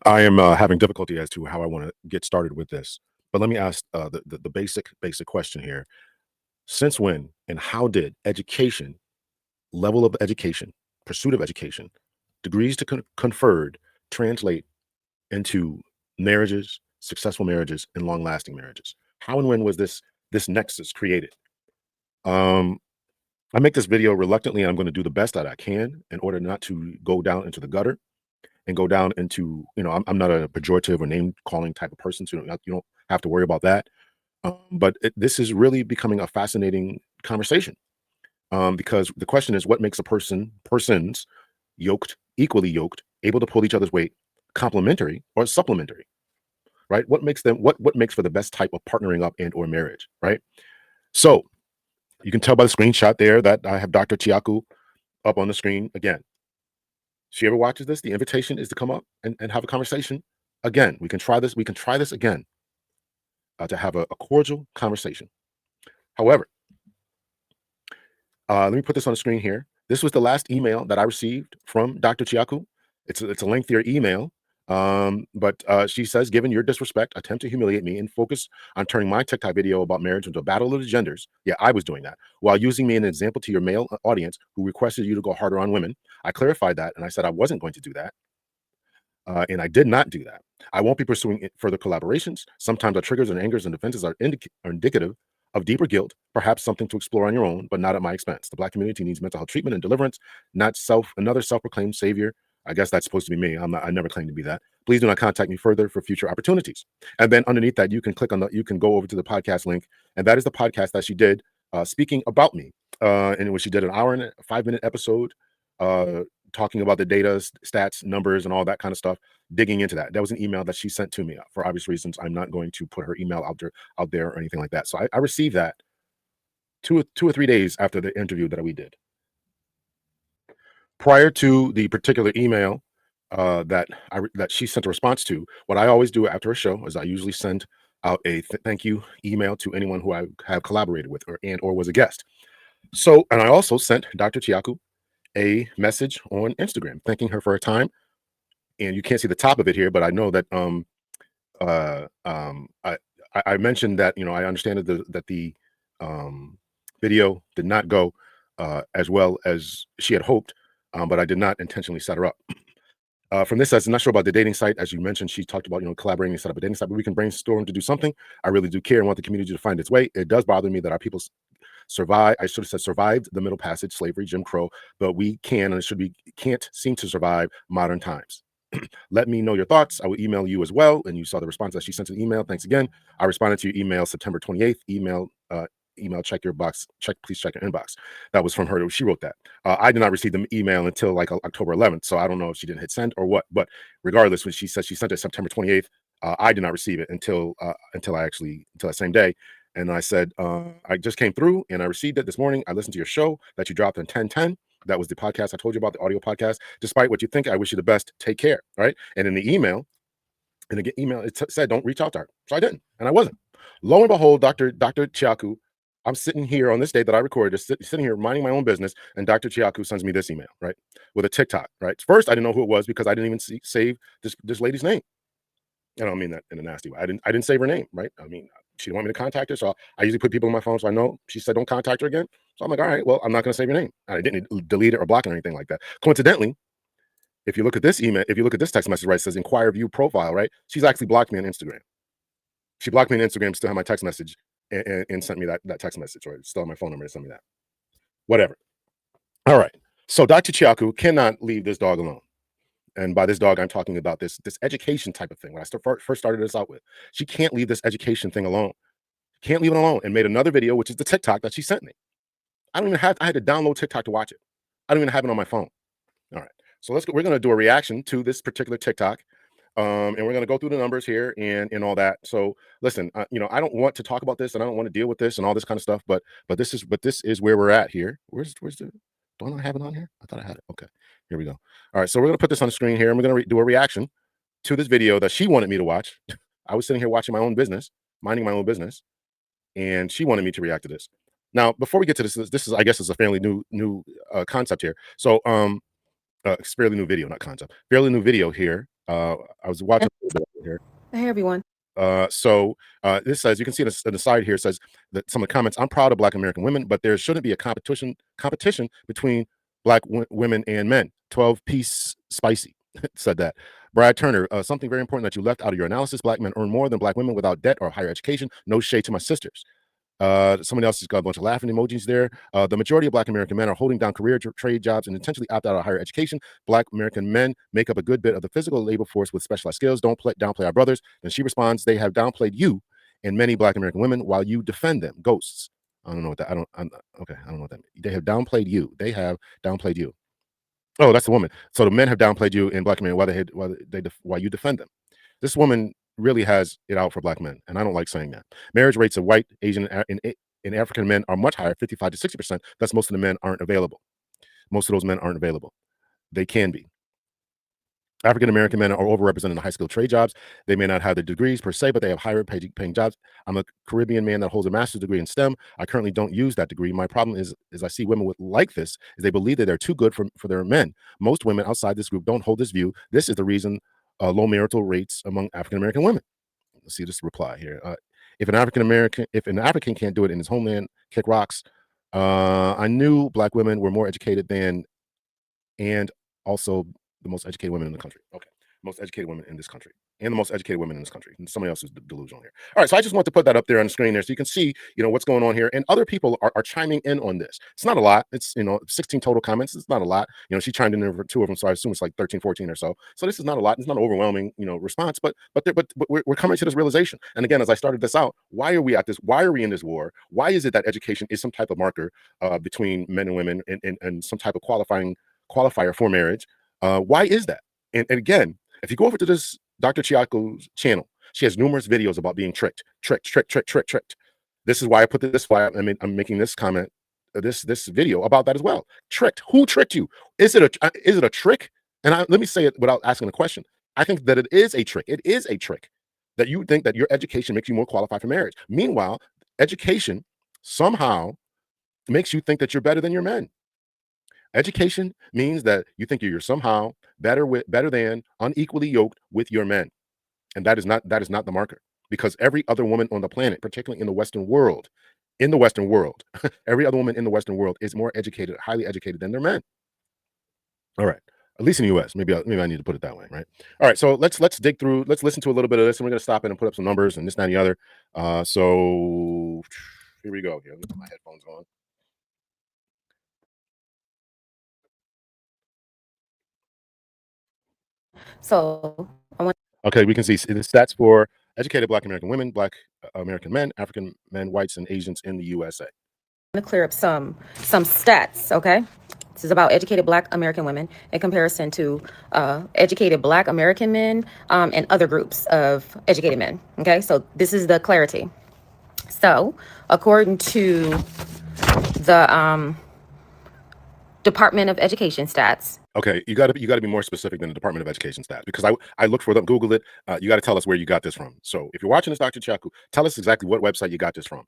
I am having difficulty as to how I want to get started with this. But let me ask the basic question here. Since when and how did education, level of education, pursuit of education, degrees to conferred translate into marriages, successful marriages, and long-lasting marriages? How and when was this nexus created? Um, I make this video reluctantly, and I'm going to do the best that I can in order not to go down into the gutter and go down into, I'm not a pejorative or name calling type of person, so you don't have to worry about that. But this is really becoming a fascinating conversation, because the question is, what makes a persons yoked, equally yoked, able to pull each other's weight, complementary or supplementary, right? What makes them, what makes for the best type of partnering up and or marriage, right? So you can tell by the screenshot there that I have Dr. Chiaku up on the screen again. She ever watches this, the invitation is to come up and have a conversation. Again, we can try this. We can try this again, to have a cordial conversation. However, let me put this on the screen here. This was the last email that I received from Dr. Chiaku. It's a lengthier email, but she says, given your disrespect, attempt to humiliate me, and focus on turning my TikTok video about marriage into a battle of the genders. Yeah, I was doing that while using me as an example to your male audience who requested you to go harder on women. I clarified that, and I said I wasn't going to do that. And I did not do that. I won't be pursuing further collaborations. Sometimes our triggers and angers and defenses are indicative of deeper guilt, perhaps something to explore on your own, but not at my expense. The Black community needs mental health treatment and deliverance, not another self-proclaimed savior. I guess that's supposed to be me. I never claimed to be that. Please do not contact me further for future opportunities. And then underneath that, you can click on you can go over to the podcast link, and that is the podcast that she did, speaking about me, in which she did an hour and a 5-minute episode, talking about the data, stats, numbers, and all that kind of stuff, digging into that. That was an email that she sent to me. For obvious reasons, I'm not going to put her email out there or anything like that. So I received that two or 3 days after the interview that we did. Prior to the particular email that she sent a response to, what I always do after a show is I usually send out a thank you email to anyone who I have collaborated with or was a guest. So, and I also sent Dr. Chiaku a message on Instagram thanking her for her time. And you can't see the top of it here, but I know that I mentioned that, I understand that the video did not go as well as she had hoped, but I did not intentionally set her up. From this, I'm not sure about the dating site. As you mentioned, she talked about, collaborating and set up a dating site, but we can brainstorm to do something. I really do care and want the community to find its way. It does bother me that our people I should have said survived the Middle Passage, slavery, Jim Crow, but we can, and can't seem to survive modern times. Let me know your thoughts. I will email you as well. And you saw the response that she sent to the email. Thanks again. I responded to your email September 28th. Email, check your box. Please check your inbox. That was from her. She wrote that. I did not receive the email until like October 11th. So I don't know if she didn't hit send or what. But regardless, when she said she sent it September 28th, I did not receive it until that same day. And I said, I just came through and I received it this morning. I listened to your show that you dropped on 10/10. That was the podcast I told you about, the audio podcast. Despite what you think, I wish you the best. Take care. Right. And in the email, it said, don't reach out to her. So I didn't. And I wasn't. Lo and behold, Dr. Chiaku, I'm sitting here on this day that I recorded, just sitting here minding my own business. And Dr. Chiaku sends me this email, right, with a TikTok. Right. First, I didn't know who it was because I didn't even save this lady's name. I don't mean that in a nasty way. I didn't save her name, right? I mean, she didn't want me to contact her, so I usually put people on my phone, so I know. She said don't contact her again, so I'm like, all right, well, I'm not going to save your name. I didn't delete it or block it or anything like that. Coincidentally, if you look at this email, if you look at this text message, right, it says inquire view profile, right? She's actually blocked me on Instagram. She blocked me on Instagram, still have my text message, and sent me that text message, right? Still have my phone number and sent me that. Whatever. All right. So Dr. Chiaku cannot leave this dog alone. And by this dog, I'm talking about this education type of thing. When I first started this out with, she can't leave this education thing alone. Can't leave it alone. And made another video, which is the TikTok that she sent me. I had to download TikTok to watch it. I don't even have it on my phone. All right. So we're going to do a reaction to this particular TikTok. And we're going to go through the numbers here and all that. So listen, I don't want to talk about this and I don't want to deal with this and all this kind of stuff, but this is where we're at here. Where's the, don't I have it on here? I thought I had it. Okay. Here we go. All right, so we're going to put this on the screen here, and we're going to do a reaction to this video that she wanted me to watch. I was sitting here watching my own business, minding my own business, and she wanted me to react to this. Now, before we get to this is, I guess, is a fairly new concept here. So, It's fairly new video, not concept. Fairly new video here. I was watching a little bit here. Hey everyone. This says, you can see in the side here, it says that some of the comments, I'm proud of Black American women, but there shouldn't be a competition between Black women and men. 12-piece spicy said that. Brad Turner, something very important that you left out of your analysis: Black men earn more than Black women without debt or higher education. No shade to my sisters. Somebody else has got a bunch of laughing emojis there. The majority of Black American men are holding down career trade jobs and intentionally opt out of higher education. Black American men make up a good bit of the physical labor force with specialized skills. Don't downplay our brothers. Then she responds, they have downplayed you and many Black American women while you defend them. Ghosts. I don't know what that, okay, I don't know what that means. They have downplayed you. They have downplayed you. Oh, that's the woman. So the men have downplayed you in Black men while you defend them. This woman really has it out for Black men, and I don't like saying that. Marriage rates of white, Asian, and African men are much higher, 55 to 60%. Thus, most of the men aren't available. Most of those men aren't available. They can be. African American men are overrepresented in high skilled trade jobs. They may not have the degrees per se, but they have higher paying jobs. I'm a Caribbean man that holds a master's degree in STEM. I currently don't use that degree. My problem is I see women like this, is they believe that they're too good for their men. Most women outside this group don't hold this view. This is the reason low marital rates among African American women. Let's see this reply here. If an African can't do it in his homeland, kick rocks. I knew Black women were more educated than, and also the most educated women in the country. Okay. Most educated women in this country, and the most educated women in this country. And somebody else is delusional here. All right. So I just want to put that up there on the screen there so you can see, what's going on here. And other people are chiming in on this. It's not a lot. It's, 16 total comments. It's not a lot. She chimed in over 2 of them. So I assume it's like 13, 14 or so. So this is not a lot. It's not an overwhelming, response, but we're coming to this realization. And again, as I started this out, why are we at this? Why are we in this war? Why is it that education is some type of marker between men and women and some type of qualifier for marriage? Why is that? And again, if you go over to this Dr. Chiaku's channel, she has numerous videos about being tricked. This is why I put this. Why I'm making this comment, this video about that as well. Tricked. Who tricked you? Is it a trick? And let me say it without asking a question. I think that it is a trick. It is a trick that you think that your education makes you more qualified for marriage. Meanwhile, education somehow makes you think that you're better than your men. Education means that you think you're somehow better than, unequally yoked with your men. And that is not the marker, because every other woman on the planet, particularly in the Western world, every other woman in the Western world is more educated, highly educated than their men. All right. At least in the US. Maybe I need to put it that way, right? All right. So let's dig through, let's listen to a little bit of this, and we're going to stop it and put up some numbers and this, that, and the other. So here we go. Here, let me put my headphones on. So I want Okay, we can see the stats for educated Black American women, Black American men, African men, whites, and Asians in the USA. to clear up some stats, okay? This is about educated Black American women in comparison to educated Black American men and other groups of educated men, okay? So this is the clarity. So according to the Department of Education stats. Okay, you got to be more specific than the Department of Education stats, because I looked for them, Googled it. You got to tell us where you got this from. So if you're watching this, Dr. Chiaku, tell us exactly what website you got this from,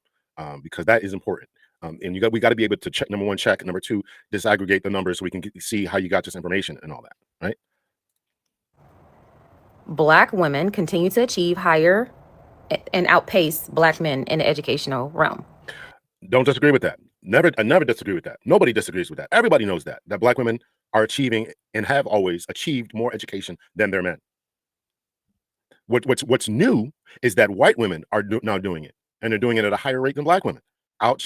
because that is important. And we got to be able to check, number one, check, number two, disaggregate the numbers so we can see how you got this information and all that, right? Black women continue to achieve higher and outpace Black men in the educational realm. Don't disagree with that. I never disagree with that. Nobody disagrees with that. Everybody knows that Black women are achieving and have always achieved more education than their men. What's new is that white women are now doing it, and they're doing it at a higher rate than Black women, out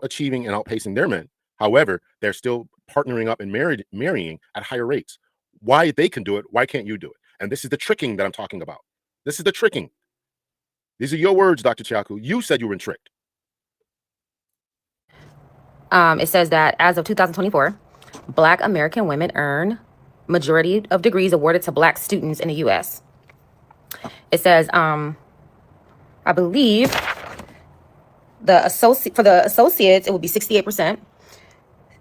achieving and outpacing their men. However, they're still partnering up and marrying at higher rates. Why they can do it, why can't you do it? And this is the tricking that I'm talking about. This is the tricking. These are your words, Dr. Chiaku. You said you were tricked. It says that as of 2024, Black American women earn majority of degrees awarded to Black students in the U.S. It says, I believe for the associates, it would be 68%,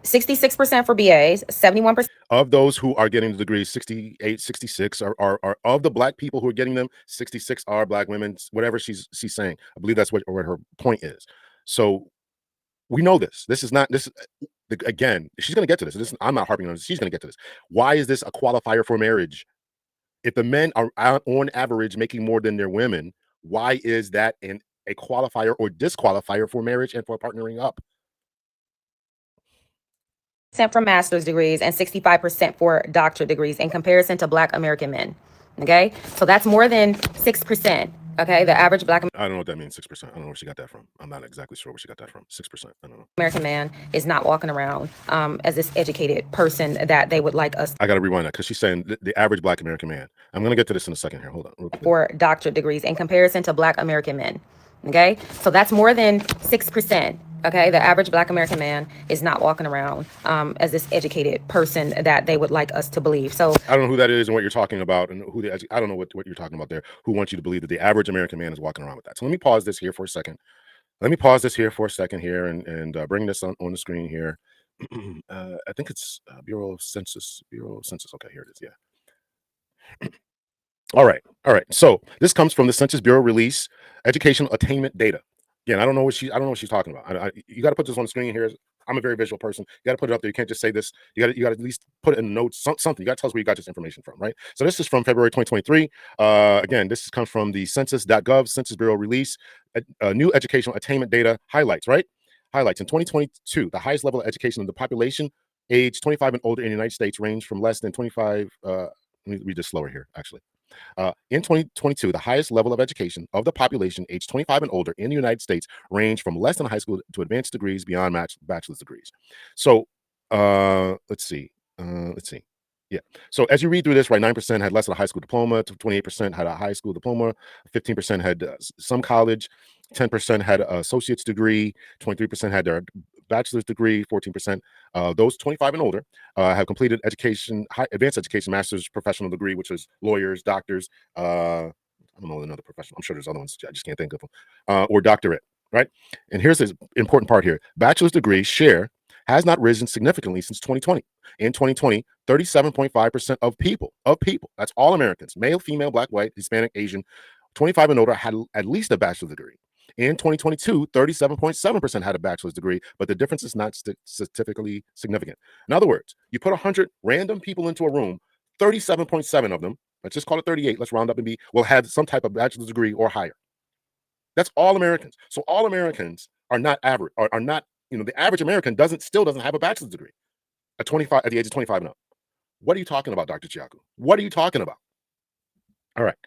66% for BAs, 71%. Of those who are getting the degrees, 68, 66 are of the Black people who are getting them, 66 are Black women, whatever she's saying. I believe that's what her point is. So we know this. This is not this. Again, she's going to get to this. I'm not harping on this. She's going to get to this. Why is this a qualifier for marriage? If the men are on average making more than their women, why is that a qualifier or disqualifier for marriage and for partnering up? For master's degrees and 65% for doctorate degrees in comparison to Black American men. Okay, so that's more than 6%. Okay, the average Black I don't know what that means. 6%. I don't know where she got that from. I'm not exactly sure where she got that from. 6%. I don't know. American man is not walking around as this educated person that they would like us. I got to rewind that because she's saying the average Black American man. I'm going to get to this in a second here. Hold on. For doctorate degrees in comparison to Black American men. Okay, so that's more than 6%. Okay, the average Black American man is not walking around as this educated person that they would like us to believe. So I don't know who that is and what you're talking about, and I don't know what you're talking about there. Who wants you to believe that the average American man is walking around with that? So let me pause this here for a second. Let me pause this here for a second here and bring this on the screen here. I think it's Bureau of Census. Okay, here it is. Yeah. All right. So this comes from the Census Bureau release, educational attainment data. Again, I don't know what she's talking about. You got to put this on the screen here. I'm a very visual person. You got to put it up there. You can't just say this. You got to at least put it in notes, something. You got to tell us where you got this information from, right? So this is from February 2023. Again, this comes from the census.gov, Census Bureau release, new educational attainment data highlights, right? Highlights in 2022, the highest level of education of the population age 25 and older in the United States ranged from less than 25. Let me read this slower here, actually. In 2022, the highest level of education of the population aged 25 and older in the United States ranged from less than high school to advanced degrees beyond bachelor's degrees. So let's see. Yeah. So as you read through this, right, 9% had less than a high school diploma, 28% had a high school diploma, 15% had some college, 10% had an associate's degree, 23% had their bachelor's degree, 14%. Those 25 and older have completed education, advanced education, master's, professional degree, which is lawyers, doctors. I don't know another professional. I'm sure there's other ones. I just can't think of them. Or doctorate, right? And here's the important part here: bachelor's degree share has not risen significantly since 2020. In 2020, 37.5% of people, that's all Americans, male, female, Black, white, Hispanic, Asian, 25 and older had at least a bachelor's degree. In 2022, 37.7% had a bachelor's degree, but the difference is not statistically significant. In other words, you put 100 random people into a room, 37.7 of them, let's just call it 38, let's round up and will have some type of bachelor's degree or higher. That's all Americans. So all Americans are not average, are not, the average American still doesn't have a bachelor's degree at the age of 25 and up. What are you talking about, Dr. Chiaku? What are you talking about? All right.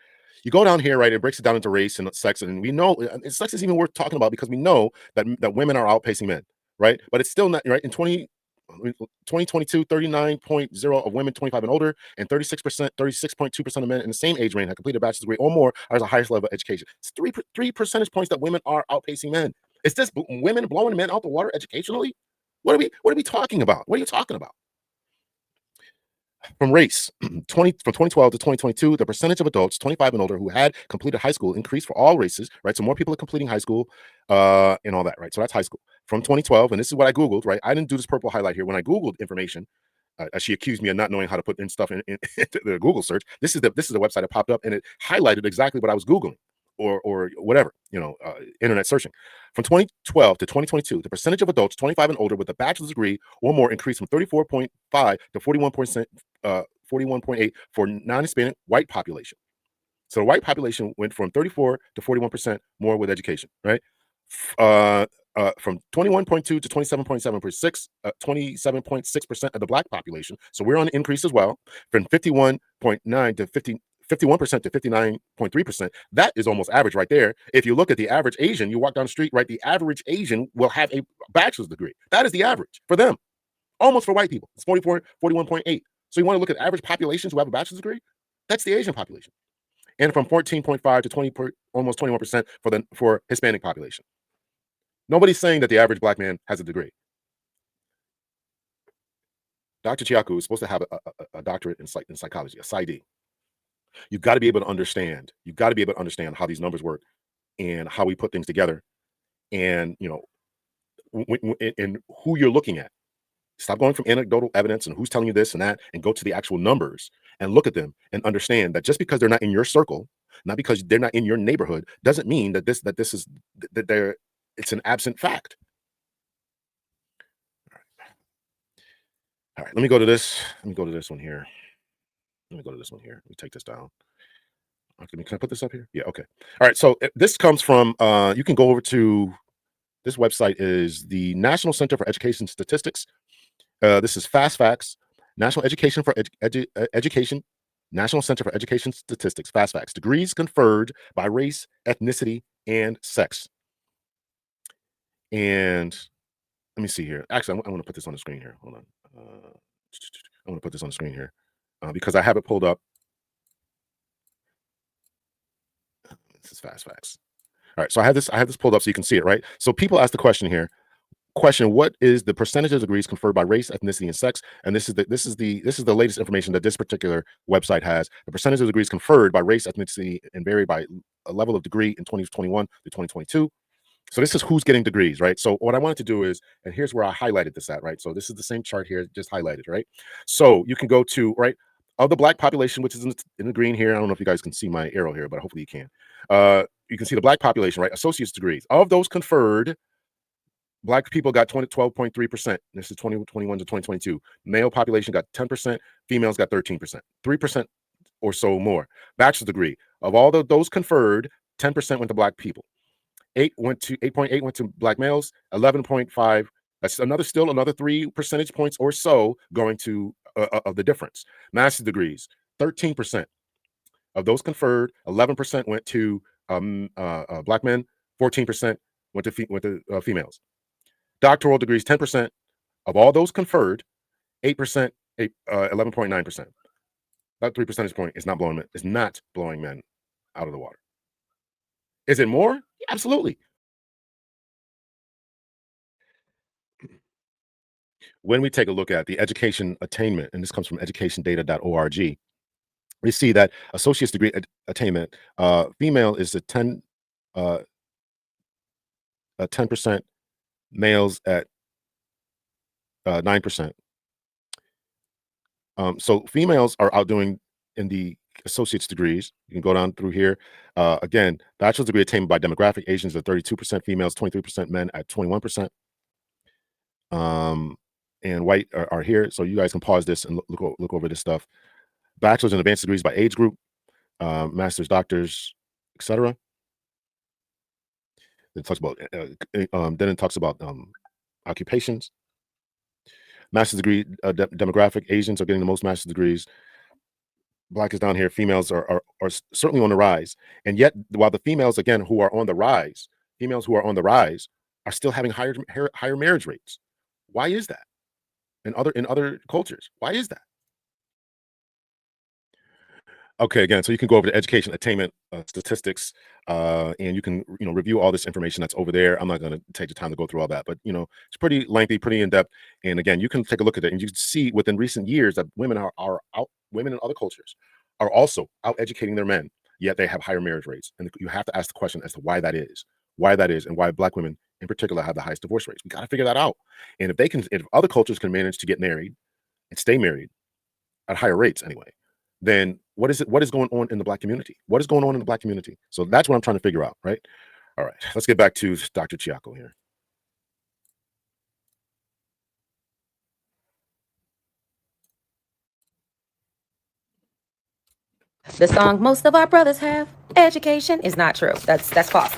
You go down here, right? It breaks it down into race and sex, and we know sex is even worth talking about because we know that women are outpacing men, right? But it's still not right. In 2022, 39.0 of women 25 and older, and 36.2% of men in the same age range have completed a bachelor's degree or more as the highest level of education. It's three percentage points that women are outpacing men. Is this women blowing men out the water educationally? What are we talking about? What are you talking about? From race, from 2012 to 2022, the percentage of adults 25 and older who had completed high school increased for all races, right? So more people are completing high school and all that, right? So that's high school. From 2012, and this is what I Googled, right? I didn't do this purple highlight here. When I Googled information, she accused me of not knowing how to put in stuff in the Google search. This is the website that popped up, and it highlighted exactly what I was Googling or whatever, internet searching. From 2012 to 2022, the percentage of adults 25 and older with a bachelor's degree or more increased from 34.5 to 41.8 for non-Hispanic white population. So the white population went from 34 to 41% more with education, right? From 21.2 to 27.7%, 27.6% of the Black population. So we're on the increase as well. From 51.9 to 51% to 59.3%. That is almost average right there. If you look at the average Asian, you walk down the street, right? The average Asian will have a bachelor's degree. That is the average for them. Almost for white people. It's 41.8. So you want to look at average populations who have a bachelor's degree? That's the Asian population. And from 14.5 to almost 21% for Hispanic population. Nobody's saying that the average Black man has a degree. Dr. Chiaku is supposed to have a doctorate in psychology, a PsyD. You've got to be able to understand. You've got to be able to understand how these numbers work and how we put things together, and and who you're looking at. Stop going from anecdotal evidence and who's telling you this and that, and go to the actual numbers and look at them and understand that just because they're not in your circle, not because they're not in your neighborhood, doesn't mean that it's an absent fact. All right, let me go to this. Let me go to this one here. Let me go to this one here. Let me take this down. Okay, can I put this up here? Yeah, okay. All right, so this comes from, you can go over to, this website is the National Center for Education Statistics. This is Fast Facts, National Education for Education, National Center for Education Statistics, Fast Facts, degrees conferred by race, ethnicity, and sex. And let me see here. Actually, I want to put this on the screen here. Hold on. I want to put this on the screen here because I have it pulled up. This is Fast Facts. All right, so I have this pulled up so you can see it, right? So people ask the question here. Question: what is the percentage of degrees conferred by race, ethnicity, and sex? And this is the latest information that this particular website has. The percentage of degrees conferred by race, ethnicity, and varied by a level of degree in 2021 to 2022. So this is who's getting degrees, right? So what I wanted to do is, and here's where I highlighted this at, right? So this is the same chart here, just highlighted, right? So you can go to, right, of the Black population, which is in the green here. I don't know if you guys can see my arrow here, but hopefully you can. You can see the Black population, right? Associate's degrees. Of those conferred, Black people got 12.3%. This is 2021 to 2022. Male population got 10%. Females got 13%. 3% or so more. Bachelor's degree. Of all those conferred, 10% went to Black people. 8.8 went to Black males. 11.5. That's another 3 percentage points or so going to of the difference. Master's degrees. 13% of those conferred. 11% went to Black men. 14% went to females. Doctoral degrees, 10% of all those conferred, 8%, 11.9%. That 3 percentage point is not blowing men out of the water. Is it more? Absolutely. When we take a look at the education attainment, and this comes from educationdata.org, we see that associate's degree attainment, female is a 10%, males at 9%. So females are outdoing in the associate's degrees. You can go down through here. Again, bachelor's degree attainment by demographic, Asians are 32%, females 23%, men at 21%. And white are here. So you guys can pause this and look over this stuff. Bachelor's and advanced degrees by age group, masters, doctors, etc. It talks about then it talks about occupations. Master's degree demographic, Asians are getting the most master's degrees. Black is down here. Females are certainly on the rise, and yet while the females again who are on the rise, are still having higher marriage rates. Why is that? In other cultures, why is that? Okay, again, so you can go over to education attainment statistics, and you can review all this information that's over there. I'm not going to take the time to go through all that, but it's pretty lengthy, pretty in depth. And again, you can take a look at it, and you can see within recent years that women are out. Women in other cultures are also out educating their men, yet they have higher marriage rates. And you have to ask the question as to why that is, and why Black women in particular have the highest divorce rates. We got to figure that out. And if other cultures can manage to get married and stay married at higher rates anyway, then what is going on in the Black community? What is going on in the Black community? So that's what I'm trying to figure out, right? All right, let's get back to Dr. Chiaku here. The song "Most of Our Brothers Have Education" is not true. That's false.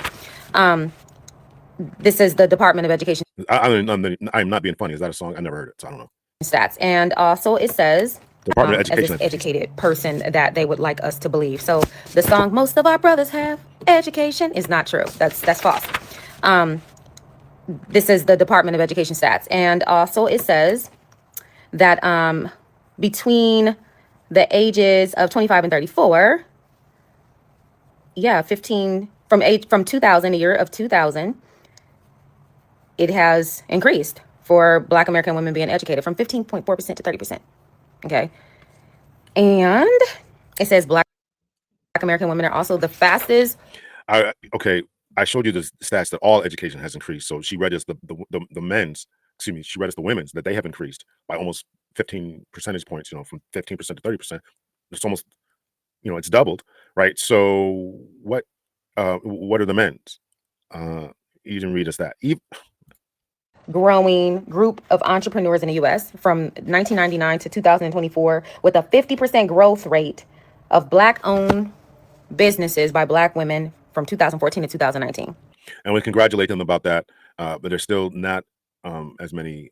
This is the Department of Education I'm not being funny. Is that a song? I never heard it, so I don't know. stats, and also it says Department of Education. as this educated person that they would like us to believe. So the song "Most of Our Brothers Have Education" is not true. That's false. This is the Department of Education stats, and also it says that between the ages of 25 and 34, 15 from 2000, the year of 2000, it has increased for Black American women being educated from 15.4% to 30%. Okay. And it says Black American women are also the fastest. Okay. I showed you the stats that all education has increased. So she read us the men's, excuse me, she read us the women's that they have increased by almost 15 percentage points, from 15% to 30%. It's almost, it's doubled, right? So what are the men's? You didn't read us that. growing group of entrepreneurs in the US from 1999 to 2024, with a 50% growth rate of Black owned businesses by Black women from 2014 to 2019. And we congratulate them about that. But there's still not as many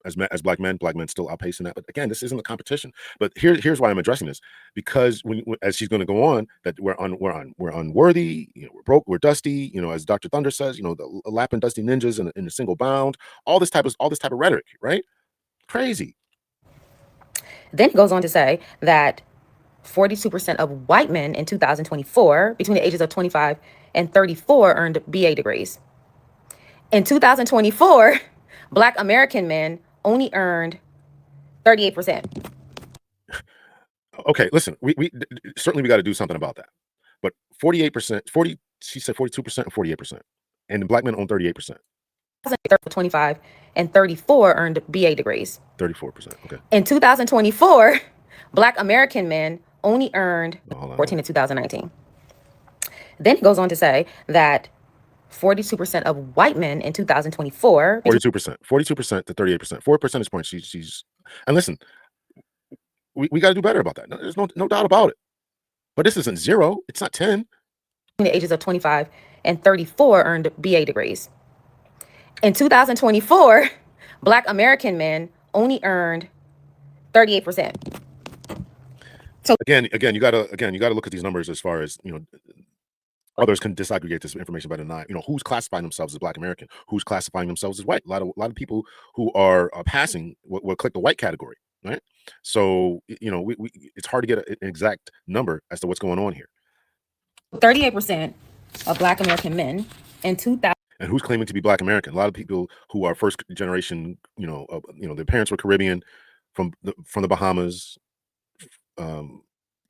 as black men still outpacing that. But again, this isn't a competition. But here's why I'm addressing this, because as she's going to go on, that we're unworthy, we're broke, we're dusty, as Dr. Thunder says, the lapping dusty ninjas in a single bound, all this type of rhetoric, right? Crazy. Then it goes on to say that 42% of white men in 2024, between the ages of 25 and 34, earned BA degrees. In 2024, Black American men only earned 38%. Okay, listen, we certainly we got to do something about that. But 48%, she said 42% and 48%. And the Black men own 38%. 25 and 34 earned BA degrees. 34%. Okay. In 2024, Black American men only earned 14 in 2019. Then it goes on to say that 42% of white men in 2024. 42% to 38%. 4 percentage points. She's and listen, we got to do better about that. There's no doubt about it. But this isn't 0. It's not 10. The ages of 25 and 34 earned BA degrees. In 2024, Black American men only earned 38%. So again, you gotta look at these numbers as far as others can disaggregate this information better than I. Who's classifying themselves as Black American, who's classifying themselves as white. A lot of people who are passing will click the white category, right? So it's hard to get an exact number as to what's going on here. 38% of Black American men in 2000. And who's claiming to be Black American? A lot of people who are first generation, their parents were Caribbean, from the Bahamas,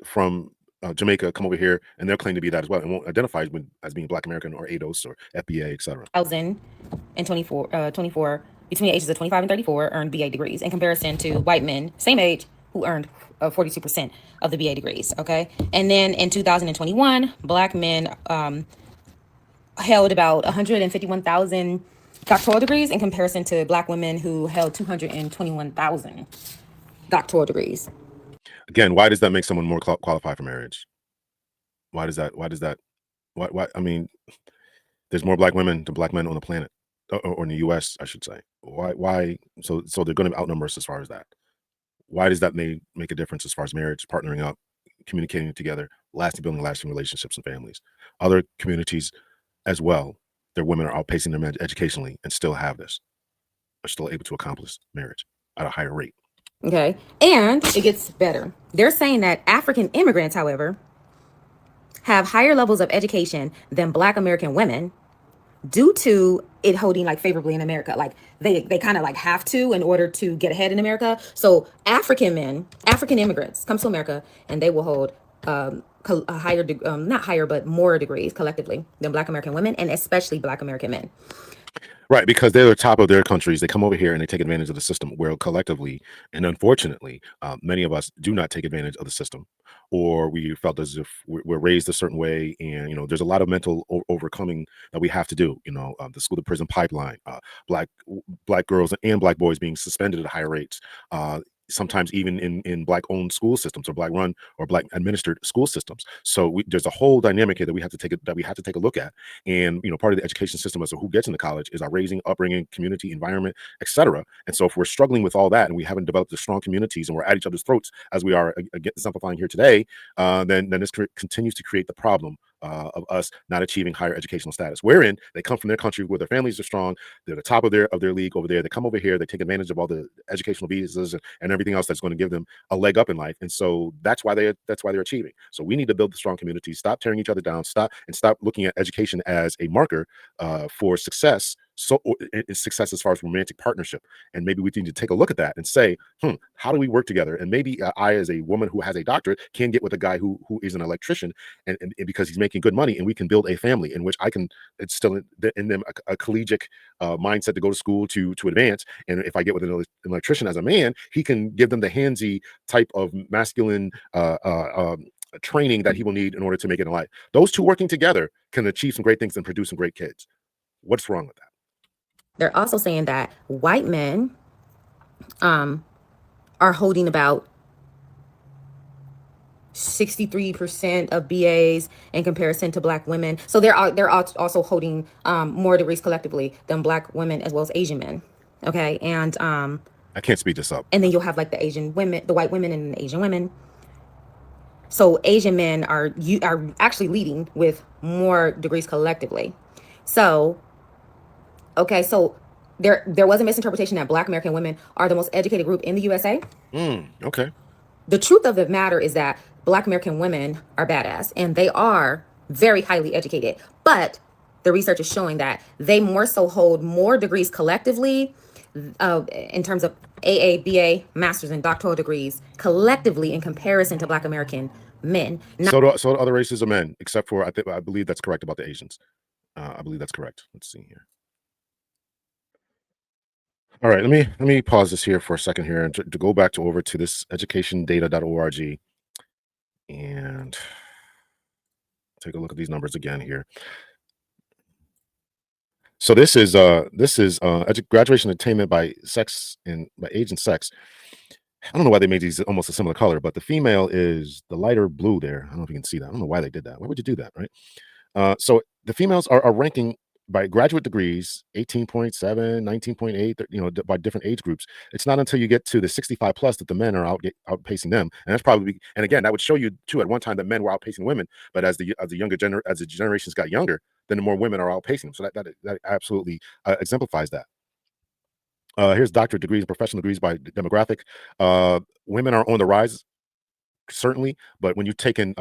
from Jamaica, come over here, and they'll claim to be that as well, and won't identify as being Black American or ADOS or FBA, etc. 24 between the ages of 25 and 34 earned BA degrees, in comparison to white men same age who earned 42% of the BA degrees. Okay, and then in 2021, Black men held about 151,000 doctoral degrees, in comparison to Black women who held 221,000 doctoral degrees. Again, why does that make someone more qualified for marriage? Why does that? Why? I mean, there's more Black women than Black men on the planet, or in the U.S., I should say. Why? So they're going to outnumber us as far as that. Why does that make a difference as far as marriage, partnering up, communicating together, building lasting relationships and families? Other communities as well, their women are outpacing them educationally and still have this, are still able to accomplish marriage at a higher rate. Okay, and it gets better. They're saying that African immigrants, however, have higher levels of education than Black American women, due to it holding favorably in America. They kind of have to, in order to get ahead in America. So African immigrants come to America, and they will hold a higher, not higher, but more degrees collectively than Black American women, and especially Black American men. Right, because they're the top of their countries. They come over here and they take advantage of the system, where collectively and unfortunately, many of us do not take advantage of the system, or we felt as if we're raised a certain way, and there's a lot of mental overcoming that we have to do. The school to prison pipeline, black girls and Black boys being suspended at higher rates. Sometimes even in Black owned school systems, or Black run or Black administered school systems. So there's a whole dynamic here that we have to take a look at. And part of the education system as to who gets into college is our upbringing, community, environment, etc. And so if we're struggling with all that, and we haven't developed the strong communities, and we're at each other's throats as we are exemplifying here today, then this continues to create the problem of us not achieving higher educational status, wherein they come from their country where their families are strong, they're the top of their league over there, they come over here, they take advantage of all the educational visas and everything else that's going to give them a leg up in life. And so that's why they're achieving. So we need to build the strong communities, stop tearing each other down, stop looking at education as a marker for success. So success as far as romantic partnership. And maybe we need to take a look at that and say, how do we work together? And maybe I, as a woman who has a doctorate, can get with a guy who is an electrician, and because he's making good money, and we can build a family in which I can instill in them a collegiate mindset to go to school to advance. And if I get with an electrician as a man, he can give them the handsy type of masculine training that he will need in order to make it in life. Those two working together can achieve some great things and produce some great kids. What's wrong with that? They're also saying that white men are holding about 63% of BAs in comparison to black women. So they're also holding more degrees collectively than black women as well as Asian men. Okay, I can't speed this up. and then you'll have like the Asian women, the white women, and the Asian women. So Asian men are actually leading with more degrees collectively. So okay, so there was a misinterpretation that black American women are the most educated group in the USA. Okay. The truth of the matter is that black American women are badass and they are very highly educated. But the research is showing that they more so hold more degrees collectively in terms of AA, BA, master's, and doctoral degrees collectively in comparison to black American men. So do other races of men, except for I believe that's correct about the Asians. I believe that's correct. Let's see here. All right, let me pause this here for a second here and to go back to over to this educationdata.org and take a look at these numbers again here. So this is graduation attainment by sex and by age and sex. I don't know why they made these almost a similar color, but the female is the lighter blue there. I don't know if you can see that. I don't know why they did that. Why would you do that, right? So the females are ranking by graduate degrees 18.7, 19.8, by different age groups. It's not until you get to the 65 plus that the men are outpacing them. And that's probably, and again, that would show you too at one time that men were outpacing women, but as the as the generations got younger, then the more women are outpacing them. So that absolutely exemplifies that. Here's doctorate degrees, professional degrees by demographic. Women are on the rise, certainly, but when you take in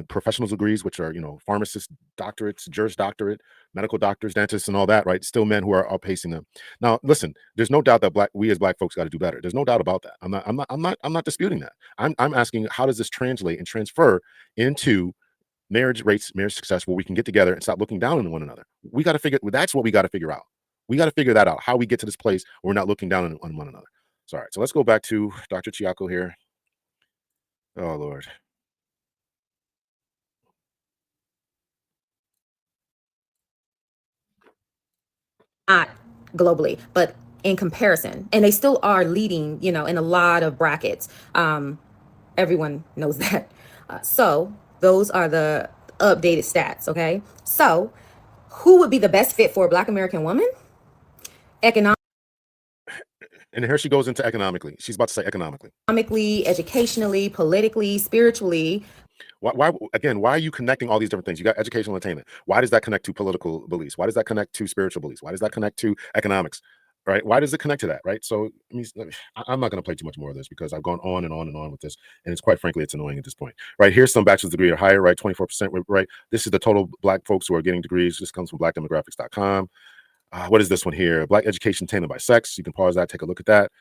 professional degrees, which are pharmacists, doctorates, juris doctorate, medical doctors, dentists, and all that, right? Still men who are outpacing them. Now, listen, there's no doubt that we as black folks got to do better. There's no doubt about that. I'm not disputing that. I'm asking, how does this translate and transfer into marriage rates, marriage success, where we can get together and stop looking down on one another? We got to figure. That's what we got to figure out. We got to figure that out. How we get to this place where we're not looking down on one another. So, all right. So let's go back to Dr. Chiaku here. Oh Lord. Not globally, but in comparison. And they still are leading, in a lot of brackets. Everyone knows that. So those are the updated stats, okay? So who would be the best fit for a black American woman? Economically, And here she goes into economically. She's about to say economically. educationally, politically, spiritually. Why again? Why are you connecting all these different things? You got educational attainment. Why does that connect to political beliefs? Why does that connect to spiritual beliefs? Why does that connect to economics? Right? Why does it connect to that? Right? So I'm not going to play too much more of this because I've gone on and on and on with this, and it's quite frankly, it's annoying at this point. Right? Here's some bachelor's degree or higher. Right? 24%. Right? This is the total black folks who are getting degrees. This comes from blackdemographics.com. What is this one here? Black education attainment by sex. You can pause that. Take a look at that.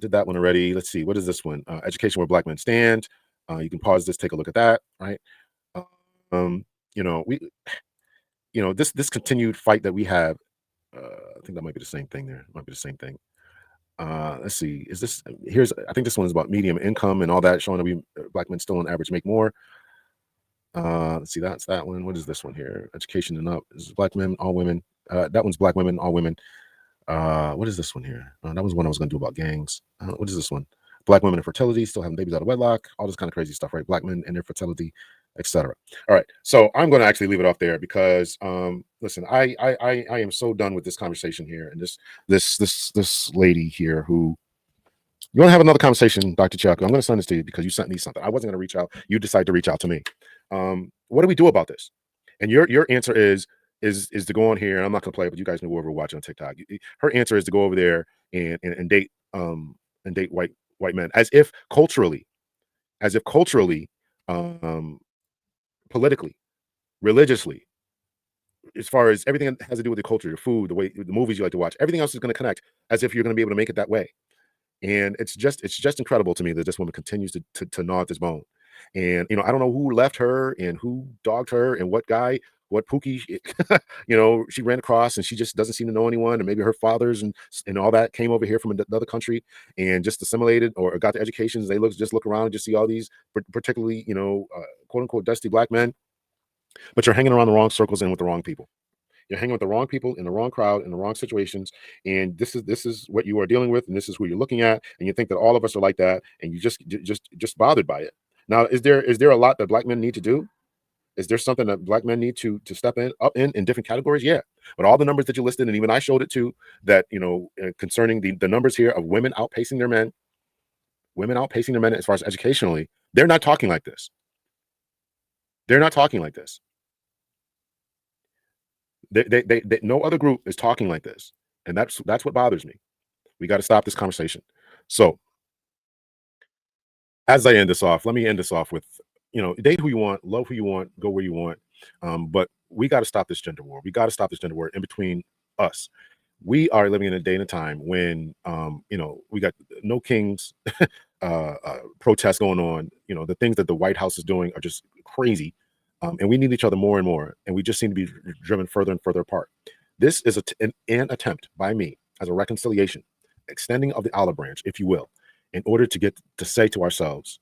Did that one already. Let's see. What is this one? Education where black men stand. You can pause this. Take a look at that. Right? Um, we, this continued fight that we have. I think that might be the same thing. There might be the same thing. Let's see. Is this here's? I think this one is about medium income and all that, showing that we black men still on average make more. Let's see. That's that one. What is this one here? Education and up. This is black men, all women. That one's black women, all women. What is this one here? That was one I was going to do about gangs. What is this one? Black women and fertility, still having babies out of wedlock, all this kind of crazy stuff, right? Black men and their fertility, etc. All right, so I'm going to actually leave it off there because, listen, I am so done with this conversation here, and this lady here who you want to have another conversation, Dr. Chiaku. I'm going to send this to you because you sent me something. I wasn't going to reach out. You decided to reach out to me. What do we do about this? And your answer is to go on here, and I'm not going to play it, but you guys know whoever watching on TikTok. Her answer is to go over there and date white men, as if culturally, um, politically, religiously, as far as everything that has to do with the culture, your food, the way the movies you like to watch, everything else is going to connect as if you're going to be able to make it that way. And it's just incredible to me that this woman continues to gnaw at this bone. And I don't know who left her and who dogged her and what guy, what Pookie, she ran across, and she just doesn't seem to know anyone. And maybe her fathers and all that came over here from another country and just assimilated or got the educations. They look around and just see all these particularly, quote unquote dusty black men, but you're hanging around the wrong circles and with the wrong people. You're hanging with the wrong people in the wrong crowd in the wrong situations, and this is what you are dealing with, and this is who you're looking at, and you think that all of us are like that, and you just bothered by it. Now, is there a lot that black men need to do? Is there something that black men need to step in up in different categories? Yeah. But all the numbers that you listed, and even I showed it too, that concerning the numbers here of women outpacing their men as far as educationally, they're not talking like this. They're not talking like this. No other group is talking like this, and that's what bothers me. We got to stop this conversation. So, as I end this off, let me end this off with, date who you want, love who you want, go where you want. But we got to stop this gender war. We got to stop this gender war in between us. We are living in a day and a time when, we got no kings protests going on. The things that the White House is doing are just crazy. And we need each other more and more. And we just seem to be driven further and further apart. This is an attempt by me as a reconciliation, extending of the olive branch, if you will, in order to get to say to ourselves,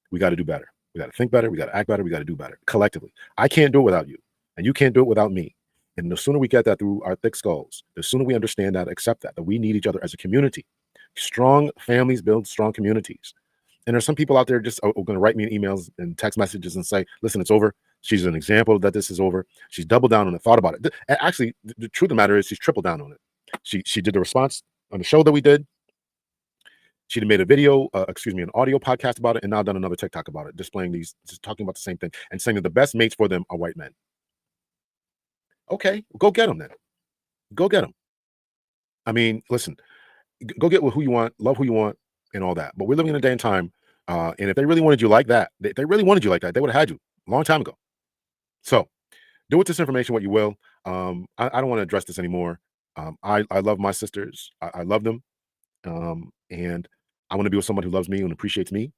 we got to do better. We got to think better. We got to act better. We got to do better collectively. I can't do it without you, and you can't do it without me. And the sooner we get that through our thick skulls, the sooner we understand that, accept that we need each other as a community. Strong families build strong communities. And there's some people out there just going to write me in emails and text messages and say, listen, it's over. She's an example that this is over. She's doubled down on it, thought about it. Actually, the truth of the matter is she's tripled down on it. She did the response on the show that we did. She'd made a video, an audio podcast about it, and now done another TikTok about it, displaying these, just talking about the same thing and saying that the best mates for them are white men. Okay, go get them then. Go get them. I mean, listen, go get who you want, love who you want, and all that. But we're living in a day and time, and if they really wanted you like that, they really wanted you like that, they would have had you a long time ago. So do with this information what you will. I don't want to address this anymore. I love my sisters. I love them. And I want to be with someone who loves me and appreciates me.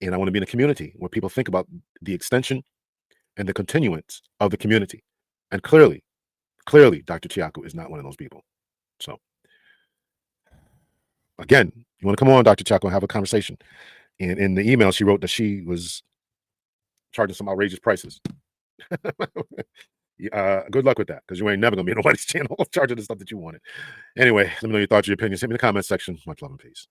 And I want to be in a community where people think about the extension and the continuance of the community. And clearly, Dr. Chiaku is not one of those people. So again, you want to come on, Dr. Chiaku, and have a conversation. And in the email, she wrote that she was charging some outrageous prices. Good luck with that, because you ain't never gonna be on nobody's channel charging the stuff that you wanted. Anyway, let me know your thoughts, your opinions. Hit me in the comment section. Much love and peace.